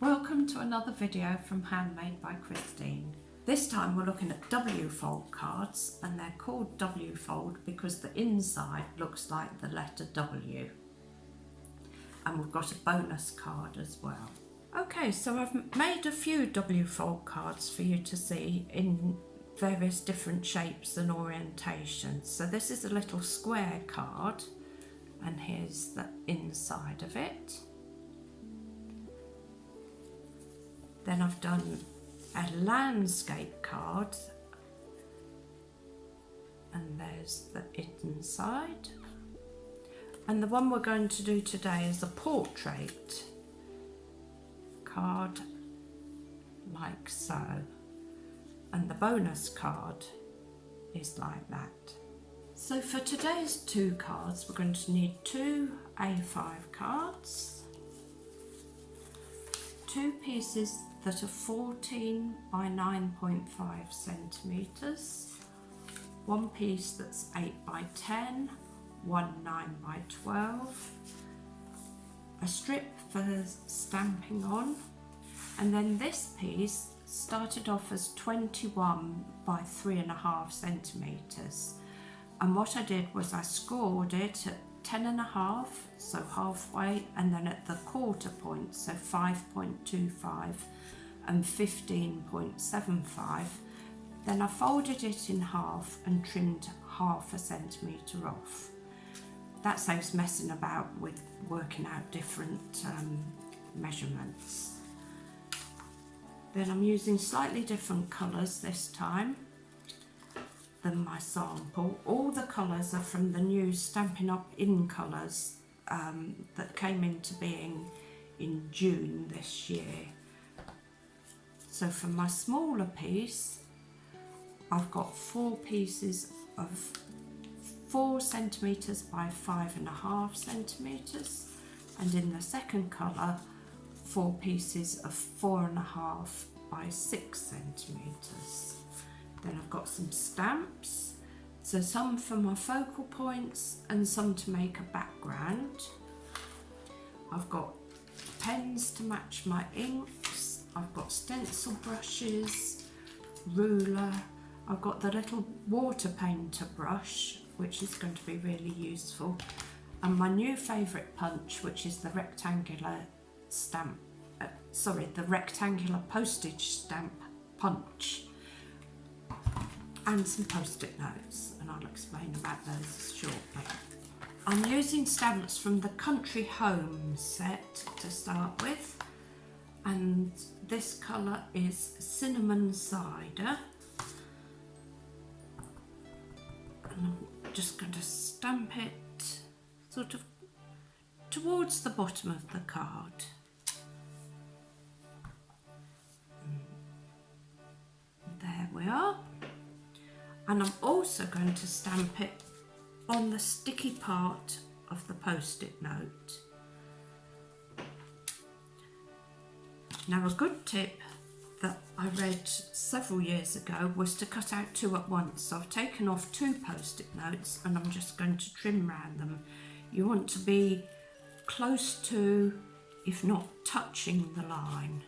Welcome to another video from Handmade by Christine. This time we're looking at W-fold cards, and they're called W-fold because the inside looks like the letter W. And we've got a bonus card as well. Okay, so I've made a few W-fold cards for you to see in various different shapes and orientations. So this is a little square card, and here's the inside of it. Then I've done a landscape card, and there's the inside. And the one we're going to do today is a portrait card, like so. And the bonus card is like that. So for today's two cards, we're going to need two A5 cards, two pieces that are 14 by 9.5 centimetres, one piece that's 8 by 10, one 9 by 12, a strip for stamping on, and then this piece started off as 21 by 3.5 centimetres. And what I did was I scored it at 10.5, so halfway, and then at the quarter point, so 5.25 and 15.75. Then I folded it in half and trimmed 0.5 centimetre off. That saves messing about with working out different measurements. Then I'm using slightly different colours this time than my sample. All the colours are from the new Stampin' Up in colours that came into being in June this year. So for my smaller piece, I've got 4 pieces of 4 centimetres by 5.5 centimetres, and in the second colour 4 pieces of 4.5 by 6 centimetres. Then I've got some stamps, so some for my focal points and some to make a background. I've got pens to match my inks, I've got stencil brushes, ruler, I've got the little water painter brush, which is going to be really useful, and my new favourite punch, which is the rectangular the rectangular postage stamp punch, and some post-it notes, and I'll explain about those shortly. I'm using stamps from the Country Home set to start with, and this colour is Cinnamon Cider. And I'm just going to stamp it sort of towards the bottom of the card. There we are. And I'm also going to stamp it on the sticky part of the post-it note. Now, a good tip that I read several years ago was to cut out 2 at once. So I've taken off 2 post-it notes and I'm just going to trim around them. You want to be close to, if not touching, the line.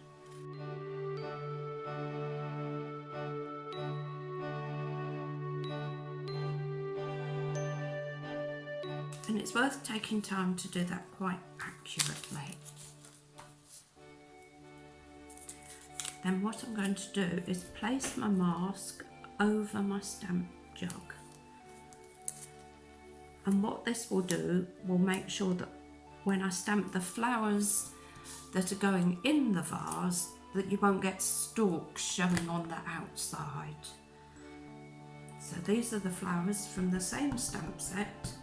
And it's worth taking time to do that quite accurately. Then what I'm going to do is place my mask over my stamp jug. And what this will do will make sure that when I stamp the flowers that are going in the vase, that you won't get stalks showing on the outside. So these are the flowers from the same stamp set,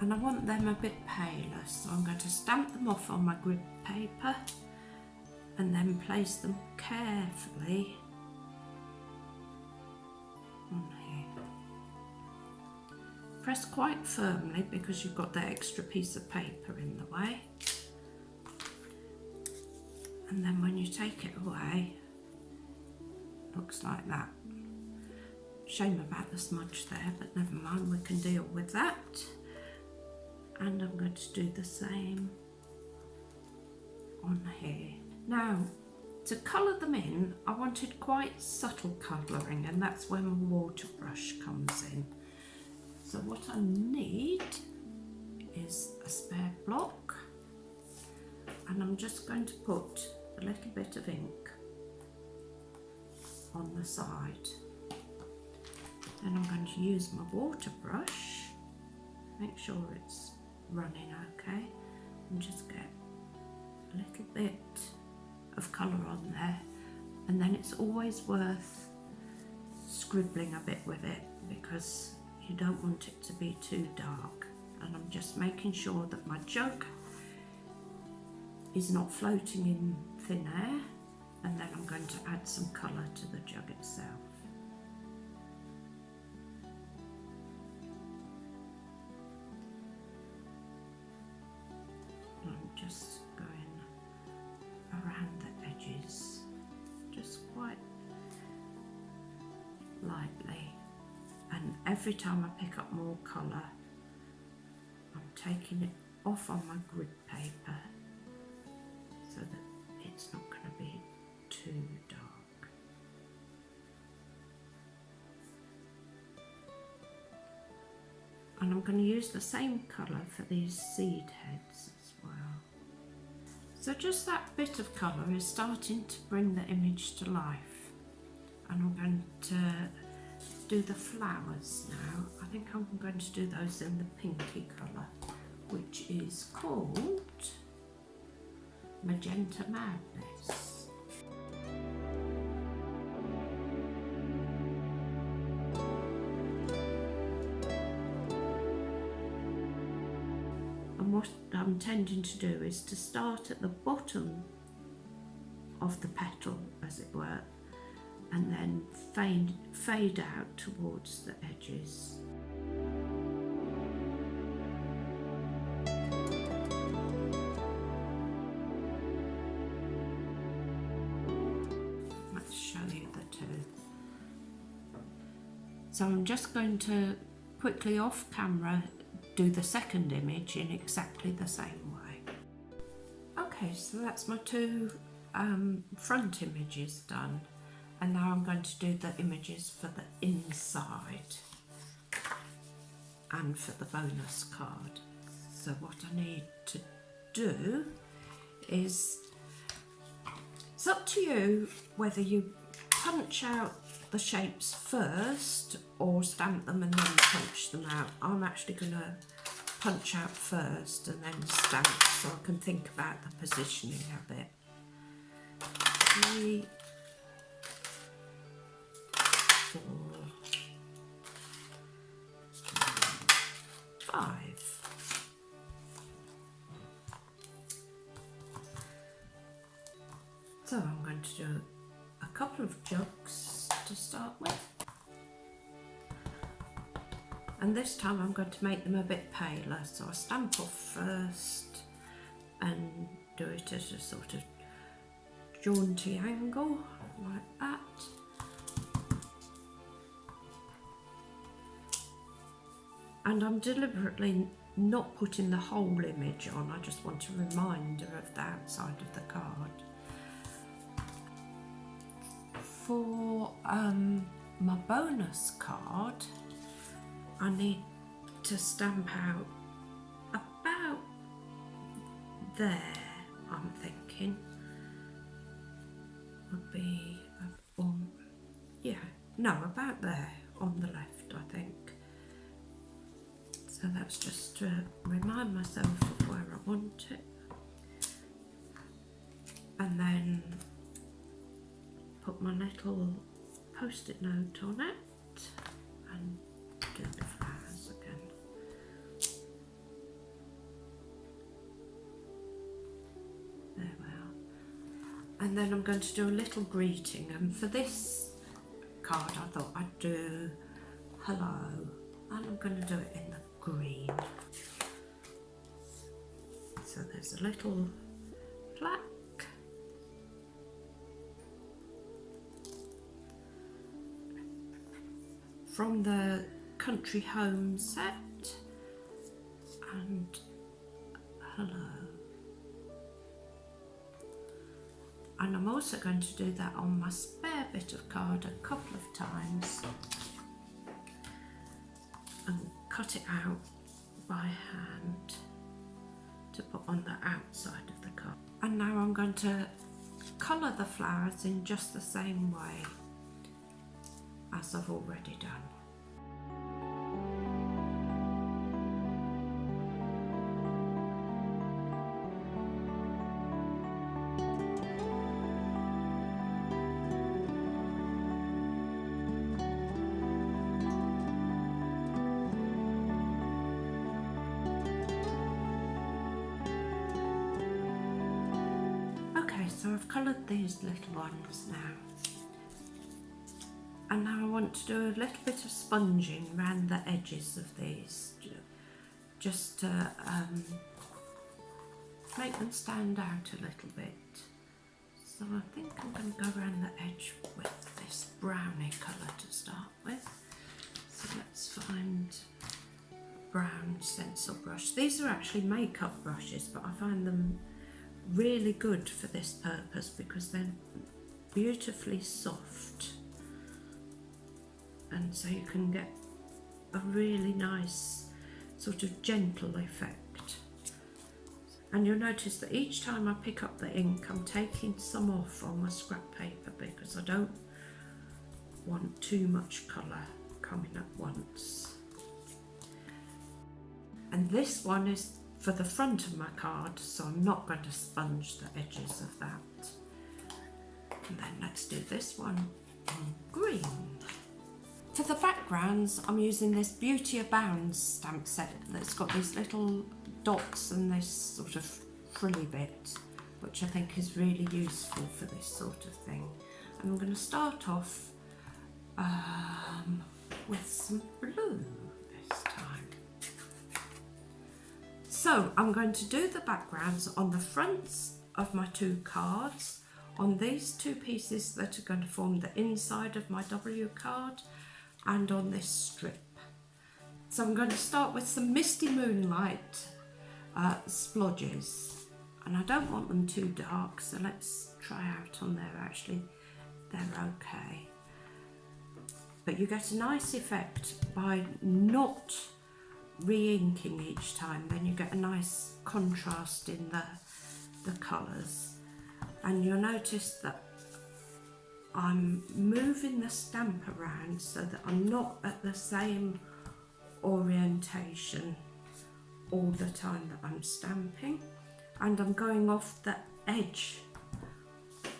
and I want them a bit paler, so I'm going to stamp them off on my grid paper and then place them carefully on here. Press quite firmly because you've got that extra piece of paper in the way. And then when you take it away, it looks like that. Shame about the smudge there, but never mind, we can deal with that. And I'm going to do the same on here. Now, to colour them in, I wanted quite subtle colouring, and that's where my water brush comes in. So what I need is a spare block, and I'm just going to put a little bit of ink on the side. Then I'm going to use my water brush, make sure it's running okay, and just get a little bit of colour on there. And then it's always worth scribbling a bit with it, because you don't want it to be too dark. And I'm just making sure that my jug is not floating in thin air, and then I'm going to add some colour to the jug itself. I'm just going around the edges, just quite lightly, and every time I pick up more colour, I'm taking it off on my grid paper so that it's not going to be too dark. And I'm going to use the same colour for these seed heads as well. So just that bit of colour is starting to bring the image to life, and I'm going to do the flowers now. I think I'm going to do those in the pinky colour, which is called Magenta Madness. And what I'm tending to do is to start at the bottom of the petal, as it were, and then fade out towards the edges. Let's show you the two. So I'm just going to quickly off camera do the second image in exactly the same way. Okay, so that's my two front images done. And now I'm going to do the images for the inside and for the bonus card. So what I need to do is, it's up to you whether you punch out the shapes first or stamp them and then punch them out. I'm actually going to punch out first and then stamp, so I can think about the positioning of it. 3, 4, 5. So I'm going to do a couple of jugs to start with, and this time I'm going to make them a bit paler, so I stamp off first and do it at a sort of jaunty angle like that. And I'm deliberately not putting the whole image on, I just want a reminder of the outside of the card. For my bonus card, I need to stamp out about there, I'm thinking. Would be, about there on the left, I think. So that's just to remind myself of where I want it. And then put my little post-it note on it and do the flowers again. There we are. And then I'm going to do a little greeting, and for this card I thought I'd do hello, and I'm going to do it in the green. So there's a little plaque, from the Country Home set, and hello. And I'm also going to do that on my spare bit of card a couple of times and cut it out by hand to put on the outside of the card. And now I'm going to colour the flowers in just the same way as I've already done. So I've coloured these little ones now, and now I want to do a little bit of sponging around the edges of these, just to make them stand out a little bit. So I think I'm going to go around the edge with this brownie colour to start with. So let's find a brown stencil brush. These are actually makeup brushes, but I find them really good for this purpose because they're beautifully soft, and so you can get a really nice sort of gentle effect. And you'll notice that each time I pick up the ink, I'm taking some off on my scrap paper because I don't want too much colour coming at once. And this one is for the front of my card, so I'm not going to sponge the edges of that. And then let's do this one in green. For the backgrounds, I'm using this Beauty Abounds stamp set that's got these little dots and this sort of frilly bit, which I think is really useful for this sort of thing. And I'm going to start off with some blue this time. So I'm going to do the backgrounds on the fronts of my two cards, on these two pieces that are going to form the inside of my W card, and on this strip. So I'm going to start with some Misty Moonlight splodges, and I don't want them too dark, so let's try out on there. Actually, they're okay. But you get a nice effect by not re-inking each time, then you get a nice contrast in the colours. And you'll notice that I'm moving the stamp around so that I'm not at the same orientation all the time that I'm stamping, and I'm going off the edge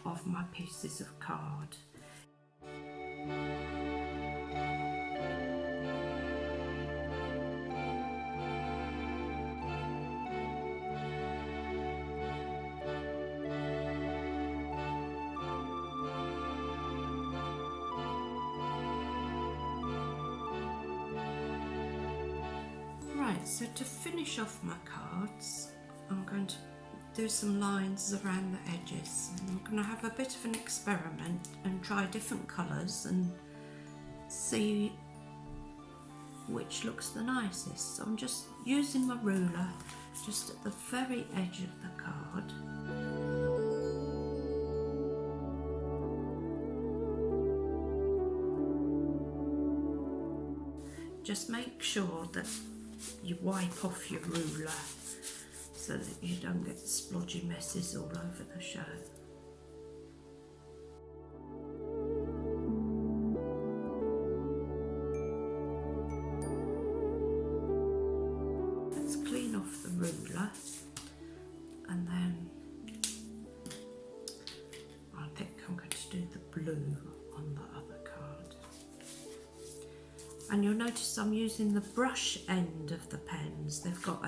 of my pieces of card. Right, so to finish off my cards, I'm going to do some lines around the edges. And I'm going to have a bit of an experiment and try different colours and see which looks the nicest. So I'm just using my ruler just at the very edge of the card. Just make sure that you wipe off your ruler so that you don't get splodgy messes all over the show. Let's clean off the ruler, and then I think I'm going to do the blue on the other card. And you'll notice I'm using the brush end of the pens. They've got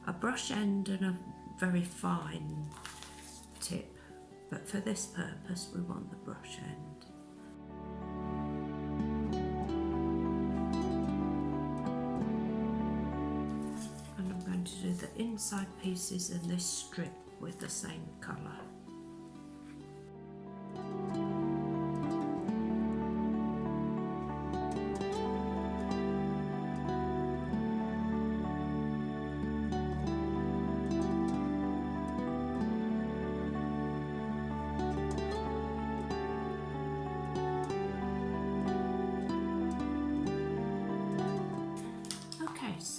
a brush end and a very fine tip, but for this purpose we want the brush end. And I'm going to do the inside pieces in this strip with the same colour.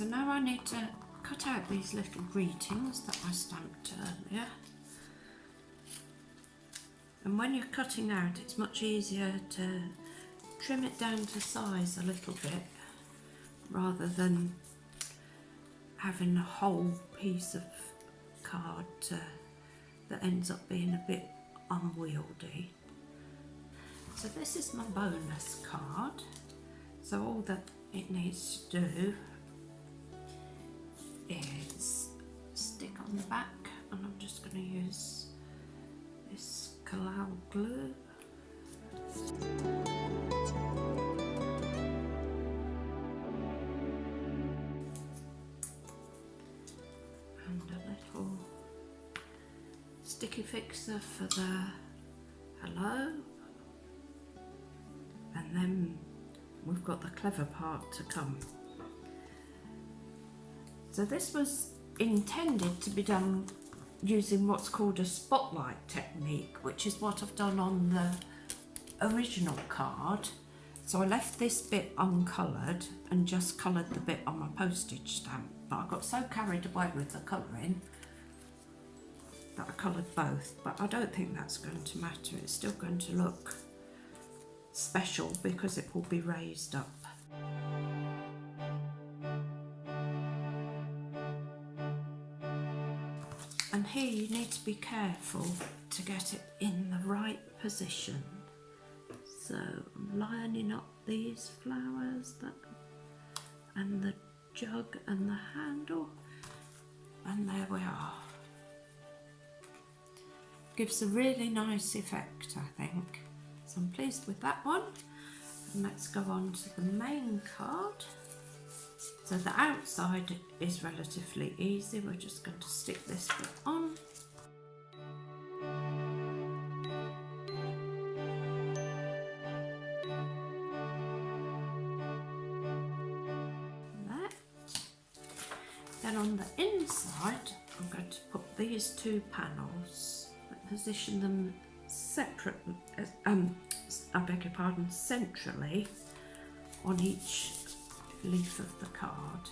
So now I need to cut out these little greetings that I stamped earlier. And when you're cutting out, it's much easier to trim it down to size a little bit rather than having a whole piece of card that ends up being a bit unwieldy. So this is my bonus card. So all that it needs to do is stick on the back, and I'm just going to use this Collal glue. And a little sticky fixer for the hello. And then we've got the clever part to come. So this was intended to be done using what's called a spotlight technique, which is what I've done on the original card. So I left this bit uncoloured and just coloured the bit on my postage stamp, but I got so carried away with the colouring that I coloured both. But I don't think that's going to matter, it's still going to look special because it will be raised up. And here you need to be careful to get it in the right position. So I'm lining up these flowers and the jug and the handle, and there we are. Gives a really nice effect, I think. So I'm pleased with that one. And let's go on to the main card. So the outside is relatively easy. We're just going to stick this bit on. That. Then on the inside, I'm going to put these two panels, position them separately, I beg your pardon, centrally on each leaf of the card.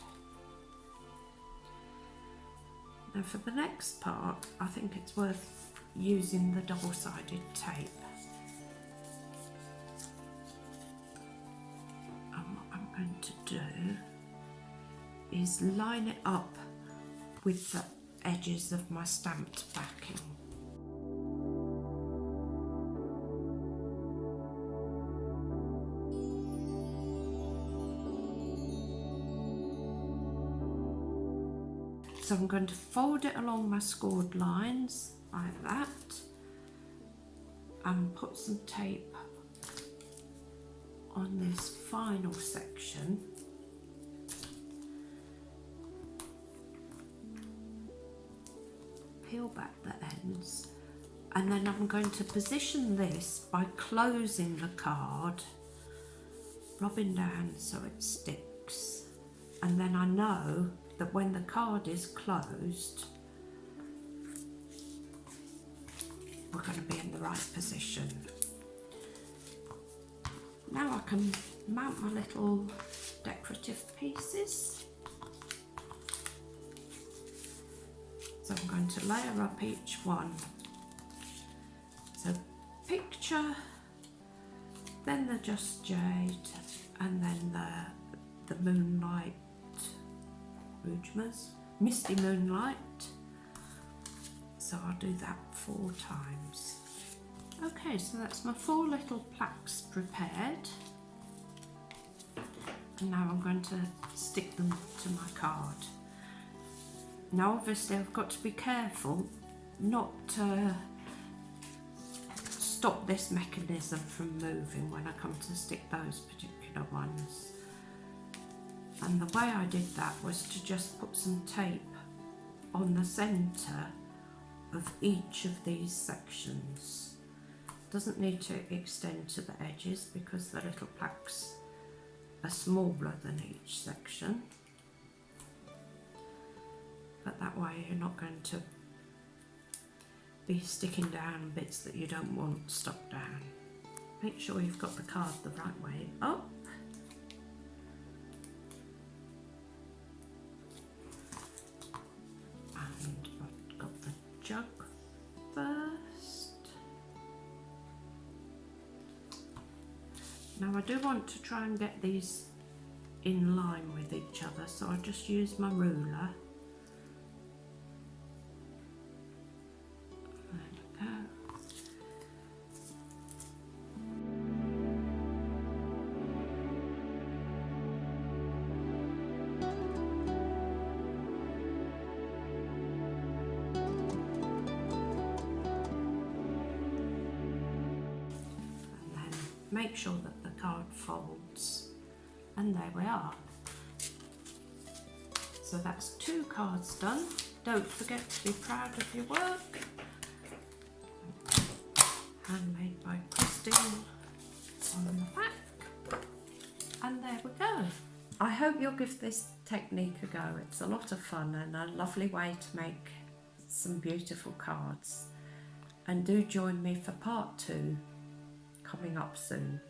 Now for the next part, I think it's worth using the double-sided tape. And what I'm going to do is line it up with the edges of my stamped backing. So I'm going to fold it along my scored lines like that and put some tape on this final section. Peel back the ends, and then I'm going to position this by closing the card, rubbing down so it sticks, and then I know that when the card is closed, we're going to be in the right position. Now I can mount my little decorative pieces. So I'm going to layer up each one. So picture, then the Just Jade, and then the Moonlight Rougemers, Misty Moonlight. So I'll do that 4 times. Okay, so that's my 4 little plaques prepared. And now I'm going to stick them to my card. Now obviously I've got to be careful not to stop this mechanism from moving when I come to stick those particular ones. And the way I did that was to just put some tape on the centre of each of these sections. Doesn't need to extend to the edges because the little plaques are smaller than each section. But that way you're not going to be sticking down bits that you don't want stuck down. Make sure you've got the card the right way up. Now I do want to try and get these in line with each other, so I just use my ruler. There we go. Make sure that the card folds, and there we are. So that's 2 cards done. Don't forget to be proud of your work. Handmade by Postage on the back. And there we go. I hope you'll give this technique a go. It's a lot of fun and a lovely way to make some beautiful cards. And do join me for part 2. Coming up soon.